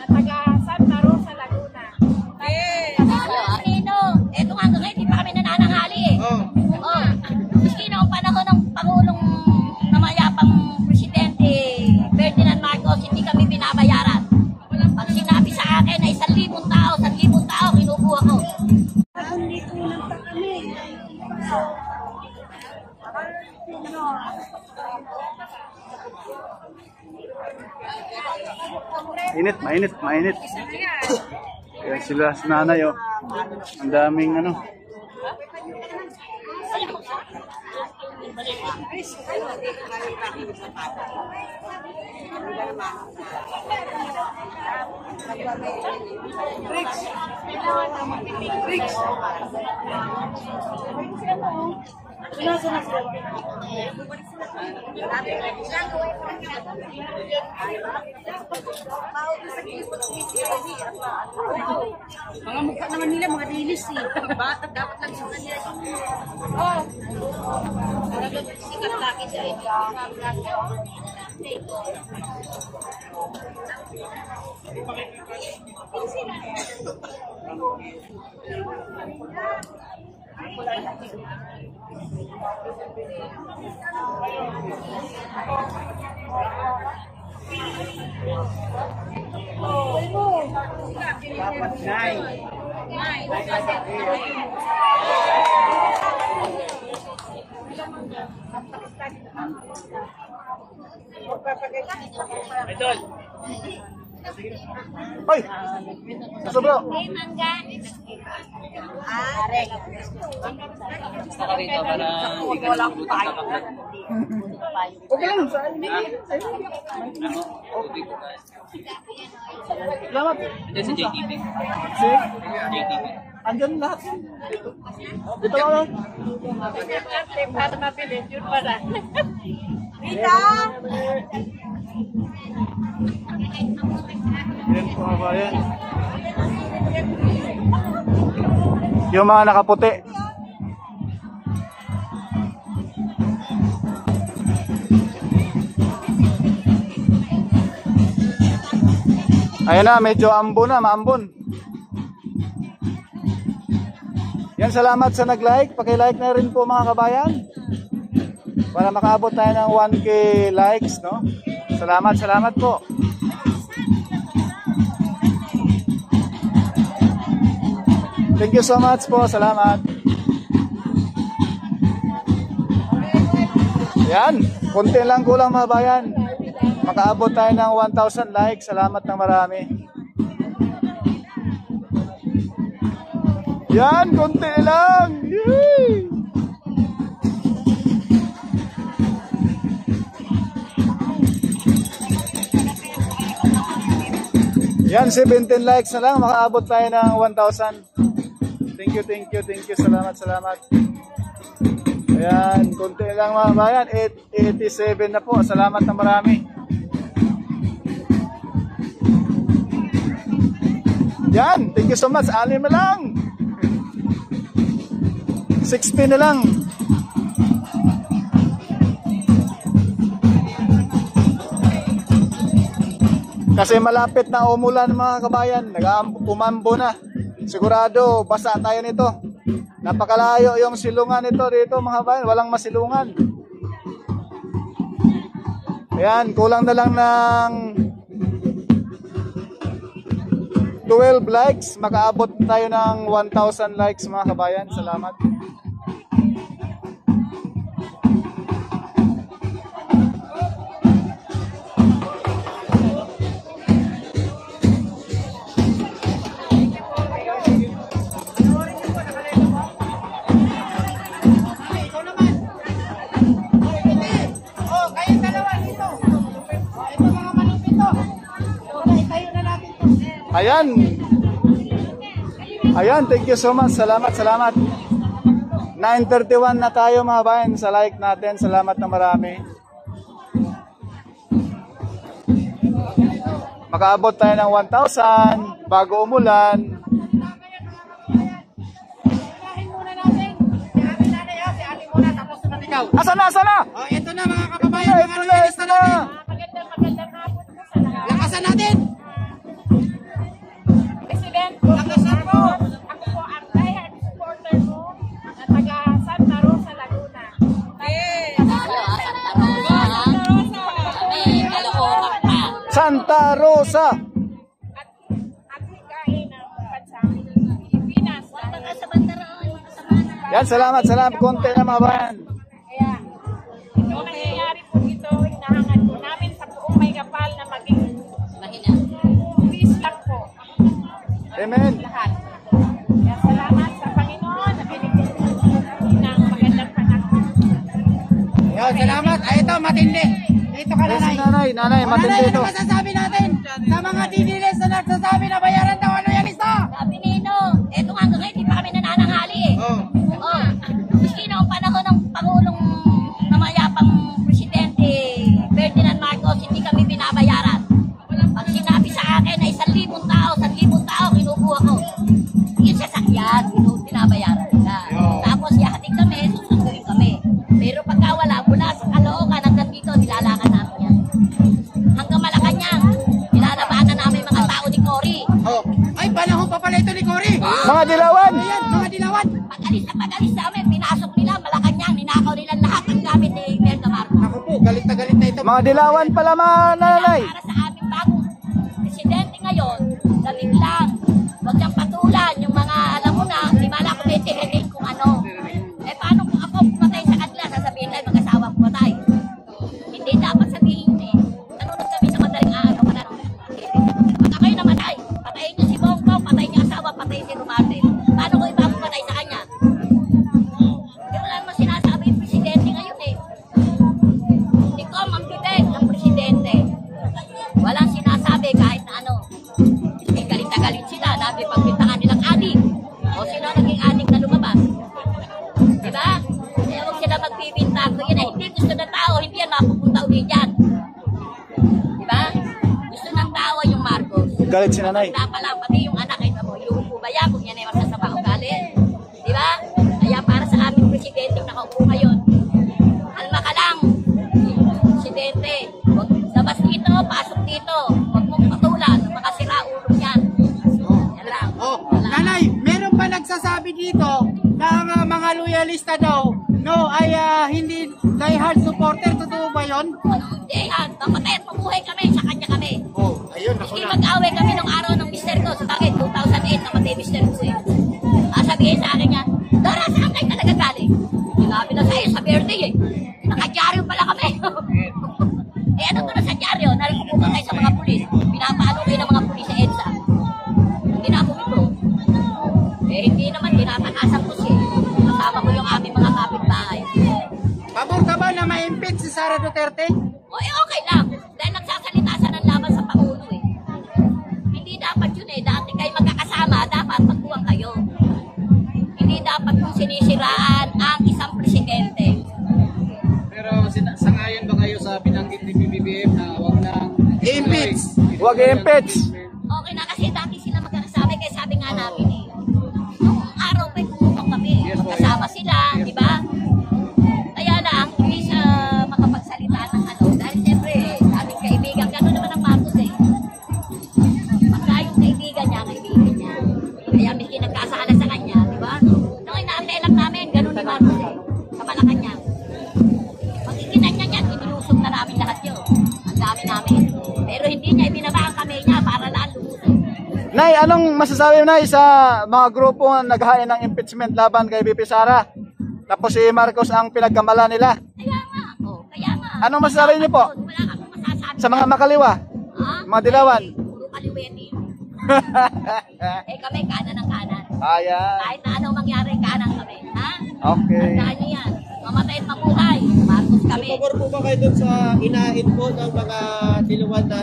taga Santa Rosa, Laguna. Ito nga hanggang ngayon, hindi pa kami nanananghali eh. Sino ang panahon ng Pangulong namayapang Presidente Ferdinand Marcos, hindi kami binabayaran. Pag sinabi sa akin na 1,000 tao, kinukuha ko. Mainit. Kaya sila sa nanay, oh. Ang daming ano. Mga mukha naman nila, mga rilis eh. Bata, dapat lang sa kanila. Sikat laki sa ito. Hoy! Nasa bro? Saka rito para hindi ka nalulutan sa kaplat. Okay lang, saan? Ano? Tubig ko tayo. Salamat. Ito si JTV. Si? JTV. Andyan lahat. Dito ka lang. Yan po mga bayan. Yung mga nakaputi. Ayan na, medyo ambon na, maambon. Yan, salamat sa nag-like. Paki-like na rin po mga kabayan. Para makaabot tayo ng 1K likes, no? Salamat po. Thank you so much po. Salamat. Yan, konti lang kulang mga bayan. Makaabot tayo ng 1,000 likes. Salamat ng marami. Yan, konti lang. Yay! Yan, 17 likes na lang. Makaabot tayo ng 1,000. Thank you. Salamat. Ayan, konti lang mga bayan. 87 na po. Salamat ng marami. Yan, thank you so much. 6 na lang. 60 na lang. Kasi malapit na umulan mga kabayan. Umambo na. Sigurado basa tayo nito. Napakalayo yung silungan nito dito mga kabayan. Walang masilungan. Ayan, kulang na lang ng 12 likes. Makaabot tayo ng 1,000 likes mga kabayan. Salamat. Ayan, thank you so much. Salamat. 9:31 na tayo mga bayan sa like natin. Salamat na marami. Makaabot tayo ng 1,000 bago umulan. Asa na? Oh, ito na mga kababayan, Ito na. Magandang hapon po sa lahat. lakasan natin. Rosa. At hikain ang pansami ng Pilipinas. Baka sa bandaraan, kasama na. Yan, salamat. Konti na mga bayan. Kaya, ito nangyayari po ito, hinahangad po namin sa buong may kapal na maging Mahina. peace lang po. Amen. Lahat. Kaya salamat sa Panginoon na binigyan ng magandang anak. Yo, salamat. Ay, ito, matindi. Dito ka, Yes, nanay. nanay, matindi Nanay, ito. ano masasabi natin sa mga DDLS na nagsasabi na bayaran daw ano yan isa? Sabi ni Ino, eto nga hanggang ngayon, di pa kami nanananghali eh. Oh. Maski noong panahon ng Pangulong namayapang Presidente Ferdinand Marcos, hindi kami binabayaran. Pag sinabi sa akin na 1,000 tao, kinukuha ko. Yung sasakyan, binabayaran nila. Tapos yahatid kami, susunduin kami. Pero pagka wala, mula sa Caloocan hanggang dito, nilalakad namin yan. Hanggang Malacanang, nilalabanan namin mga tao ni Cory. Oh. Ay, panahon pa pala ito ni Cory. Mga dilawan. Ayan, mga dilawan. Pag-alis namin, pinasok nila Malacanang, ninakaw nila lahat ng gamit ni Imelda Marcos. Ako po, galit na ito. Mga dilawan pala mga nanay. Para sa aming bagong presidente ngayon, daling lang. Huwag niyang patulan yung mga, alam mo na, di ba lang kung kung ano. Eh paano kung ako pumatay sa kanila, sasabihin tayo mag-asawa pumatay. Hindi dapat sabihin eh. Nanonood kami sa madaling araw. Pagka kayo namatay, patayin niyo si Bongbong, patayin niyo asawa, patayin si Romarte. Paano ko iba pumatay sa kanya? Eh wala naman sinasabi yung presidente ngayon eh. Hindi ko magbibig ng presidente. Walang sinasabi kahit na ano. Eh, galit na galit sila. Dami pagbintangan nilang adik. O sino naging adik na lumabas? Diba? Kaya huwag sila magbibintang. Kung yan ay hindi gusto ng tao, hindi yan mapupunta ulit dyan. Diba? Gusto ng tao yung Marcos. Galit si nanay. Wala pa lang, pati yung anak ay mo, yung ubaya, kung yan ay masasama ugali. Diba? Kaya para sa aming presidente nakaupo ngayon, kalma ka lang. Presidente, huwag labas dito, pasok dito. Huwag mong patulan, makasira ulo yan. Yan lang. Oh, nanay, meron pa nagsasabi dito na ang mga loyalista daw, no, ay hindi diehard supporter. Totoo ba yun? Hindi yan, mamatay at mabuhay kami, sa kanya kami. Oh, ayun, Hindi mag-away kami nung araw ng mister ko. Sa bagay, 2008 namatay mister ko eh. Sabihin sa akin niya, Dora, saan kayo talaga galing? Sinabi na sa'yo sa birthday eh. Nakadyaryo pala kami. Eh ano to na sa dyaryo? Naripupukan kayo sa mga pulis. Pinapaano kayo ng mga pulis sa EDSA. Hindi na ako ito. Eh hindi naman, tinatakasan ko siya. Kasama ko yung aming mga kapitbahay. Pabor ka ba na ma-impeach si Sara Duterte? O eh okay lang. Dahil nagsasalita siya ng laban sa Pangulo eh. Hindi dapat yun eh. Dati kayo magkakasama, dapat magbuwang kayo. Hindi dapat kung sinisiraan ang isang presidente. Pero sangayon ba kayo sa binanggit ni BBM na wag na I-impeach. Huwag i-impeach. Okay na kasi dati sila magkakasama kaya sabi nga namin eh. Nung araw pa tumutong kami. Magkasama sila, di ba? Kaya lang, hindi siya makapagsalita ng ano. Dahil siyempre, daming kaibigan. Gano'n naman ang Marcos eh. Pagka yung kaibigan niya. Kaya may nagkasala sa kanya, di ba? Nung inaatelak namin, gano'n ni Marcos eh. Sa Malacanang. Pag-ikinan niya niyan, inilusog na namin lahat yun. Ang dami namin. Pero hindi niya ibinaba ang kamay niya para laan lumusog. Nay, anong masasabi mo, Nay, sa mga grupo na naghain ng impeachment laban kay BP Sara? Tapos si Marcos ang pinagkamala nila. Kaya nga, kaya nga. Anong masasabi niyo po? Wala akong masasabi. Sa mga makaliwa? Ha? Mga dilawan? Puro kaliwete. Kami kanan ng kanan. Ayan. Kahit na anong mangyari, kanan kami. Ha? Okay. Tandaan niyo yan. Mamatay at mabuhay. Marcos kami. Pabor po ba kayo dun sa inahin po ng mga diluwan na